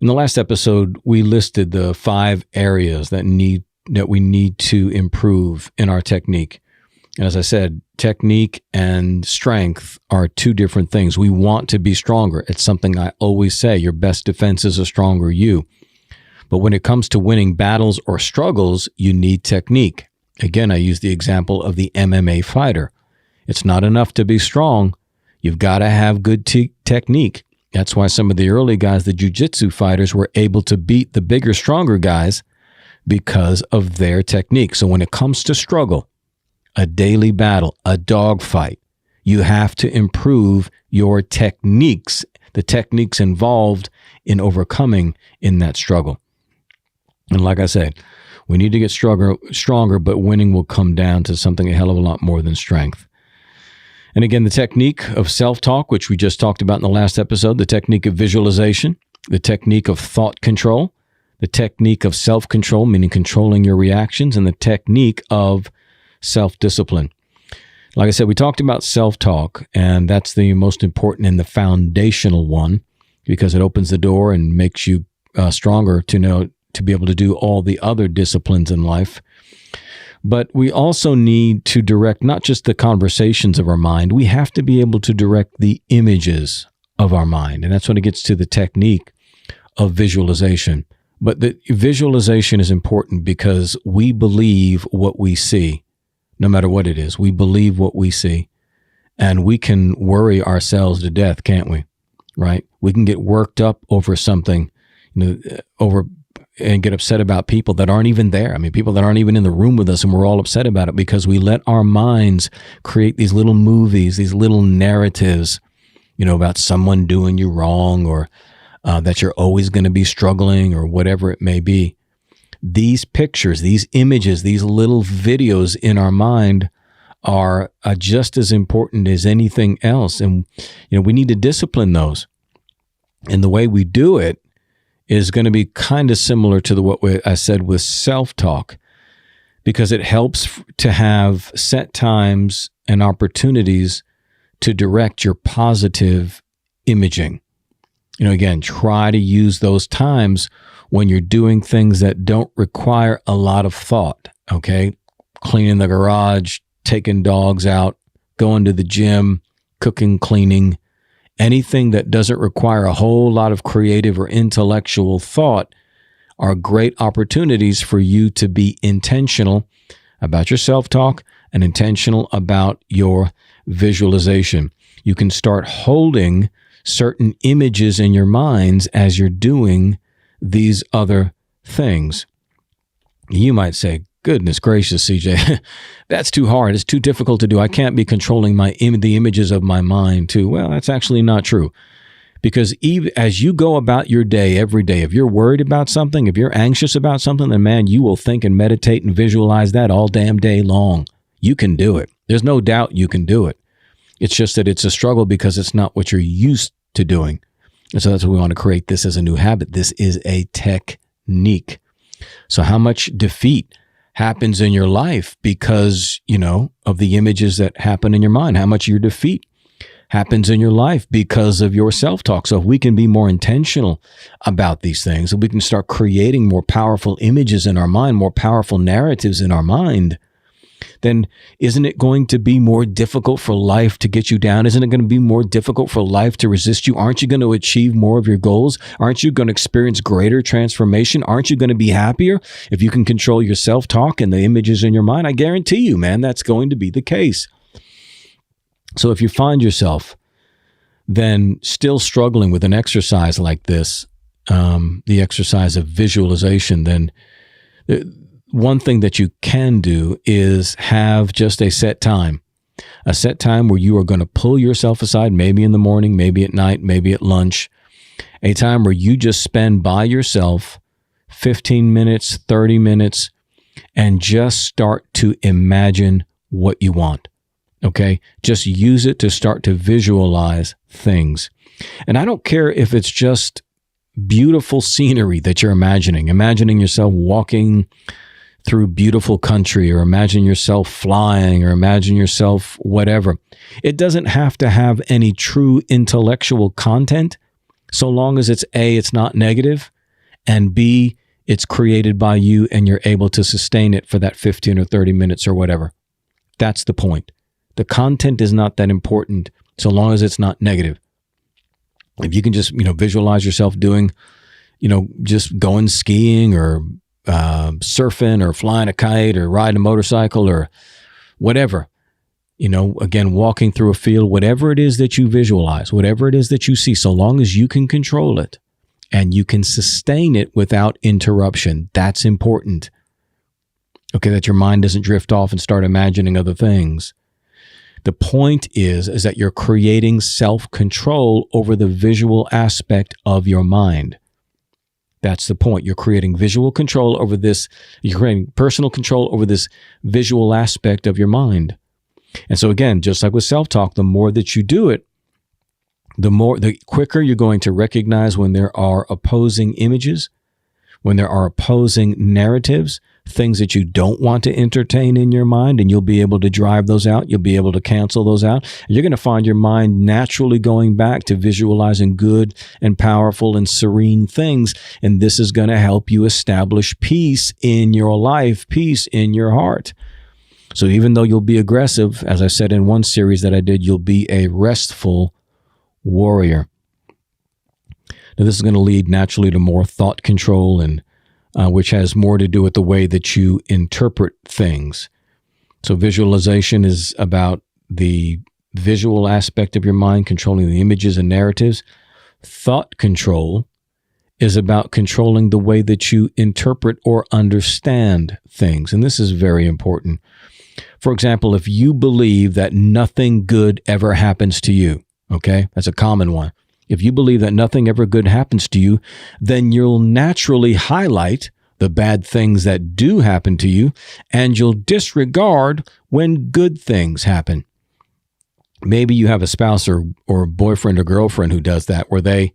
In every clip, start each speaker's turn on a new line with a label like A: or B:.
A: In the last episode, we listed the 5 areas that we need to improve in our technique. And as I said, technique and strength are 2 different things. We want to be stronger. It's something I always say, your best defense is a stronger you. But when it comes to winning battles or struggles, you need technique. Again, I use the example of the MMA fighter. It's not enough to be strong. You've got to have good technique. That's why some of the early guys, the jiu-jitsu fighters, were able to beat the bigger, stronger guys because of their technique. So when it comes to struggle, a daily battle, a dogfight, you have to improve your techniques, the techniques involved in overcoming in that struggle. And like I said, we need to get stronger, but winning will come down to something a hell of a lot more than strength. And again, the technique of self-talk, which we just talked about in the last episode, the technique of visualization, the technique of thought control, the technique of self-control, meaning controlling your reactions, and the technique of self-discipline. Like I said, we talked about self-talk, and that's the most important and the foundational one because it opens the door and makes you stronger to be able to do all the other disciplines in life. But we also need to direct not just the conversations of our mind, we have to be able to direct the images of our mind. And that's when it gets to the technique of visualization. But the visualization is important because we believe what we see. No matter what it is, we believe what we see, and we can worry ourselves to death, can't we? Right? We can get worked up over something, and get upset about people that aren't even there. I mean, people that aren't even in the room with us, and we're all upset about it because we let our minds create these little movies, these little narratives, about someone doing you wrong or that you're always going to be struggling or whatever it may be. These pictures, these images, these little videos in our mind are just as important as anything else. And, we need to discipline those. And the way we do it is going to be kind of similar to what I said with self-talk, because it helps to have set times and opportunities to direct your positive imaging. Again, try to use those times when you're doing things that don't require a lot of thought, okay? Cleaning the garage, taking dogs out, going to the gym, cooking, cleaning, anything that doesn't require a whole lot of creative or intellectual thought are great opportunities for you to be intentional about your self-talk and intentional about your visualization. You can start holding certain images in your minds as you're doing these other things. You might say, goodness gracious, CJ, that's too hard. It's too difficult to do. I can't be controlling the images of my mind too. Well, that's actually not true. Because even as you go about your day every day, if you're worried about something, if you're anxious about something, then man, you will think and meditate and visualize that all damn day long. You can do it. There's no doubt you can do it. It's just that it's a struggle because it's not what you're used to doing. And so that's why we want to create this as a new habit. This is a technique. So how much defeat happens in your life because, of the images that happen in your mind? How much of your defeat happens in your life because of your self-talk? So if we can be more intentional about these things, if we can start creating more powerful images in our mind, more powerful narratives in our mind, then isn't it going to be more difficult for life to get you down? Isn't it going to be more difficult for life to resist you? Aren't you going to achieve more of your goals? Aren't you going to experience greater transformation? Aren't you going to be happier if you can control your self-talk and the images in your mind? I guarantee you, man, that's going to be the case. So if you find yourself then still struggling with an exercise like this, the exercise of visualization, then one thing that you can do is have just a set time where you are going to pull yourself aside, maybe in the morning, maybe at night, maybe at lunch, a time where you just spend by yourself 15 minutes, 30 minutes, and just start to imagine what you want. Okay? Just use it to start to visualize things. And I don't care if it's just beautiful scenery that you're imagining yourself walking through beautiful country, or imagine yourself flying, or imagine yourself whatever. It doesn't have to have any true intellectual content, so long as it's not negative, and B, it's created by you and you're able to sustain it for that 15 or 30 minutes or whatever. That's the point. The content is not that important so long as it's not negative. If you can just, visualize yourself doing, just going skiing or surfing or flying a kite or riding a motorcycle or whatever, again, walking through a field, whatever it is that you visualize, whatever it is that you see, so long as you can control it and you can sustain it without interruption, that's important. Okay, that your mind doesn't drift off and start imagining other things. The point is that you're creating self-control over the visual aspect of your mind. That's the point. You're creating visual control over this. You're creating personal control over this visual aspect of your mind. And so again, just like with self-talk, the more that you do it, the quicker you're going to recognize when there are opposing images, when there are opposing narratives, things that you don't want to entertain in your mind, and you'll be able to drive those out. You'll be able to cancel those out. And you're going to find your mind naturally going back to visualizing good and powerful and serene things. And this is going to help you establish peace in your life, peace in your heart. So even though you'll be aggressive, as I said in one series that I did, you'll be a restful warrior. Now, this is going to lead naturally to more thought control, and which has more to do with the way that you interpret things. So visualization is about the visual aspect of your mind, controlling the images and narratives. Thought control is about controlling the way that you interpret or understand things. And this is very important. For example, if you believe that nothing good ever happens to you, okay, that's a common one. If you believe that nothing ever good happens to you, then you'll naturally highlight the bad things that do happen to you, and you'll disregard when good things happen. Maybe you have a spouse or boyfriend or girlfriend who does that, where they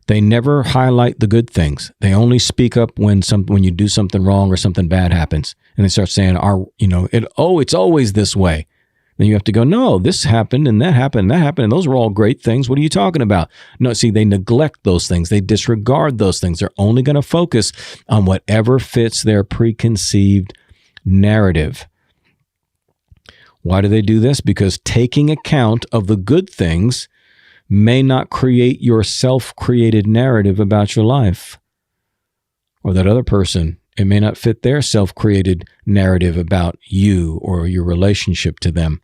A: never highlight the good things. They only speak up when you do something wrong or something bad happens, and they start saying, it's always this way. Then you have to go, no, this happened and that happened and that happened, and those were all great things. What are you talking about? No, see, they neglect those things. They disregard those things. They're only going to focus on whatever fits their preconceived narrative. Why do they do this? Because taking account of the good things may not create your self-created narrative about your life or that other person. It may not fit their self-created narrative about you or your relationship to them.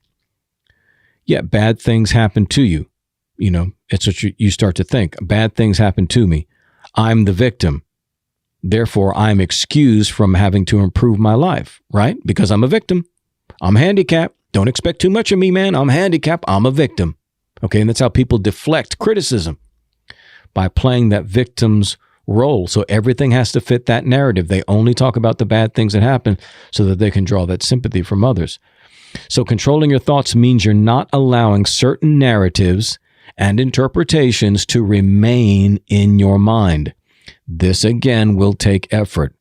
A: Yet bad things happen to you. It's what you start to think. Bad things happen to me. I'm the victim. Therefore, I'm excused from having to improve my life, right? Because I'm a victim. I'm handicapped. Don't expect too much of me, man. I'm handicapped. I'm a victim. Okay, and that's how people deflect criticism, by playing that victim's role. So everything has to fit that narrative. They only talk about the bad things that happen so that they can draw that sympathy from others. So controlling your thoughts means you're not allowing certain narratives and interpretations to remain in your mind. This, again, will take effort.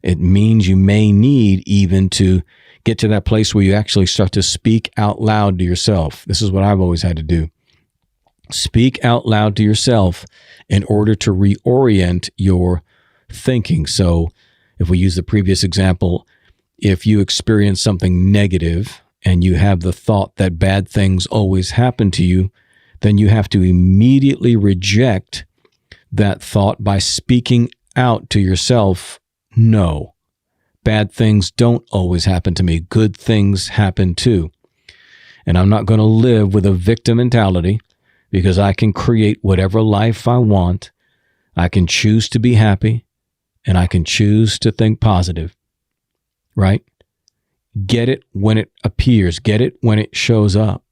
A: It means you may need even to get to that place where you actually start to speak out loud to yourself. This is what I've always had to do. Speak out loud to yourself in order to reorient your thinking. So if we use the previous example, if you experience something negative and you have the thought that bad things always happen to you, then you have to immediately reject that thought by speaking out to yourself, no, bad things don't always happen to me. Good things happen too. And I'm not going to live with a victim mentality, because I can create whatever life I want. I can choose to be happy, and I can choose to think positive, right? Get it when it appears. Get it when it shows up.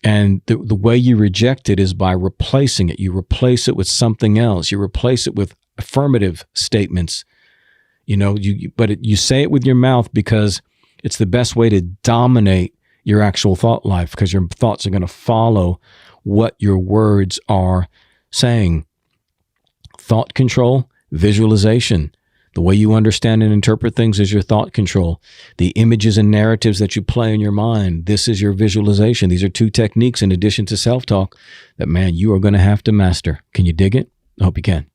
A: And the way you reject it is by replacing it. You replace it with something else. You replace it with affirmative statements. You say it with your mouth because it's the best way to dominate your actual thought life, because your thoughts are going to follow what your words are saying. Thought control, visualization. The way you understand and interpret things is your thought control. The images and narratives that you play in your mind, this is your visualization. These are two techniques in addition to self-talk that, man, you are going to have to master. Can you dig it? I hope you can.